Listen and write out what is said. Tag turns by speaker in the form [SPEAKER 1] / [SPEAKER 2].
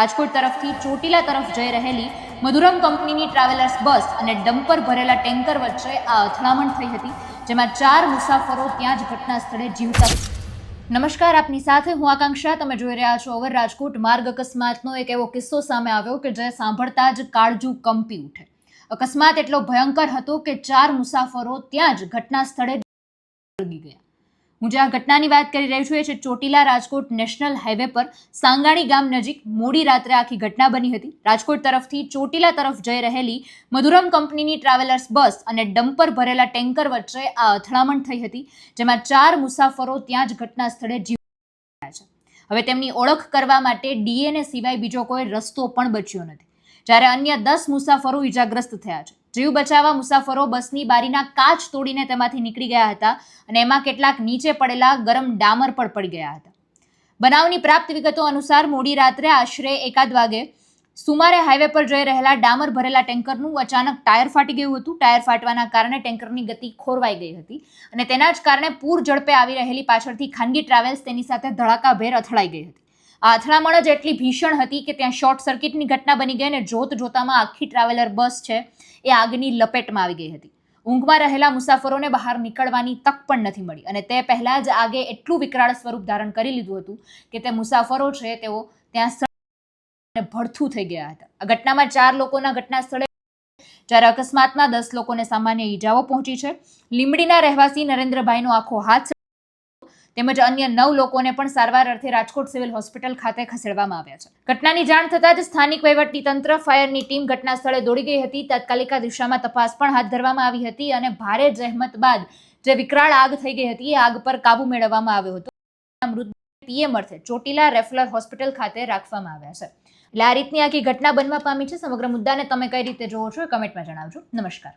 [SPEAKER 1] રાજકોટ તરફથી ચોટીલા તરફ જઈ રહેલી મધુરમ કંપનીની ટ્રાવેલર્સ બસ અને ડમ્પર ભરેલા ટેન્કર વચ્ચે આ અથડામણ થઈ હતી, જેમાં 4 મુસાફરો ત્યાં જ ઘટના સ્થળે જીવતા. નમસ્કાર, આપની સાથે હું આકાંક્ષા. તમે જોઈ રહ્યા છો ઓવર રાજકોટ. માર્ગ અકસ્માતનો એક એવો કિસ્સો સામે આવ્યો કે જે સાંભળતા જ કાળજું કંપી ઉઠે. અકસ્માત એટલો ભયંકર હતો કે 4 મુસાફરો ત્યાં જ ઘટના સ્થળે સળગી ગયા. હું જે આ ઘટનાની વાત કરી રહી છું એ છે ચોટીલા રાજકોટ નેશનલ હાઈવે પર સાંગાણી ગામ નજીક મોડી રાત્રે આખી ઘટના બની હતી. રાજકોટ તરફથી ચોટીલા તરફ જઈ રહેલી મધુરમ કંપનીની ટ્રાવેલર્સ બસ અને ડમ્પર ભરેલા ટેન્કર વચ્ચે આ અથડામણ થઈ હતી, જેમાં 4 મુસાફરો ત્યાં જ ઘટના સ્થળે જીવ ગયા છે. હવે તેમની ઓળખ કરવા માટે ડીએનએ સિવાય બીજો કોઈ રસ્તો પણ બચ્યો નથી, જ્યારે અન્ય 10 મુસાફરો ઈજાગ્રસ્ત થયા છે. જીવ બચાવવા મુસાફરો બસની બારીના કાચ તોડીને તેમાંથી નીકળી ગયા હતા અને એમાં કેટલાક નીચે પડેલા ગરમ ડામર પણ પડી ગયા હતા. બનાવની પ્રાપ્ત વિગતો અનુસાર મોડી રાત્રે આશરે 1 વાગે સુમારે હાઈવે પર જઈ રહેલા ડામર ભરેલા ટેન્કરનું અચાનક ટાયર ફાટી ગયું હતું. ટાયર ફાટવાના કારણે ટેન્કરની ગતિ ખોરવાઈ ગઈ હતી અને તેના જ કારણે પૂર ઝડપે આવી રહેલી પાછળથી ખાનગી ટ્રાવેલ્સ તેની સાથે ધડાકાભેર અથડાઈ ગઈ હતી. આ અથડામણ જ એટલી ભીષણ હતી કે ત્યાં શોર્ટ સર્કિટની ઘટના બની ગઈ અને જોત જોતામાં આખી ટ્રાવેલર બસ છે એ આગની લપેટમાં આવી ગઈ હતી. ઊંઘમાં રહેલા મુસાફરોને બહાર નીકળવાની તક પણ નથી મળી અને તે પહેલા જ આગે એટલું વિકરાળ સ્વરૂપ ધારણ કરી લીધું હતું કે તે મુસાફરો છે તેઓ ત્યાં ભડથું થઈ ગયા હતા. આ ઘટનામાં 4 લોકોના ઘટના સ્થળે, જ્યારે અકસ્માતમાં 10 લોકોને સામાન્ય ઈજાઓ પહોંચી છે. લીંબડીના રહેવાસી નરેન્દ્રભાઈનો આખો હાથ તેમજ અન્ય 9 લોકોને પણ સારવાર અર્થે રાજકોટ સિવિલ હોસ્પિટલ ખાતે ખસેડવામાં આવ્યા છે. ઘટનાની જાણ થતાં જ સ્થાનિક વહીવટીતંત્ર, ફાયરની ટીમ ઘટના સ્થળે દોડી ગઈ હતી. તાત્કાલિક દિશામાં તપાસ પણ હાથ ધરવામાં આવી હતી અને ભારે જહેમત બાદ જે વિકરાળ આગ થઈ ગઈ હતી એ આગ પર કાબુ મેળવવામાં આવ્યો હતો. મૃતદેહ પીએમ અર્થે ચોટીલા રેફરલ હોસ્પિટલ ખાતે રાખવામાં આવ્યા છે. એટલે આ રીતની આખી ઘટના બનવા પામી છે. સમગ્ર મુદ્દાને તમે કઈ રીતે જોવો છો એ કમેન્ટમાં જણાવજો. નમસ્કાર.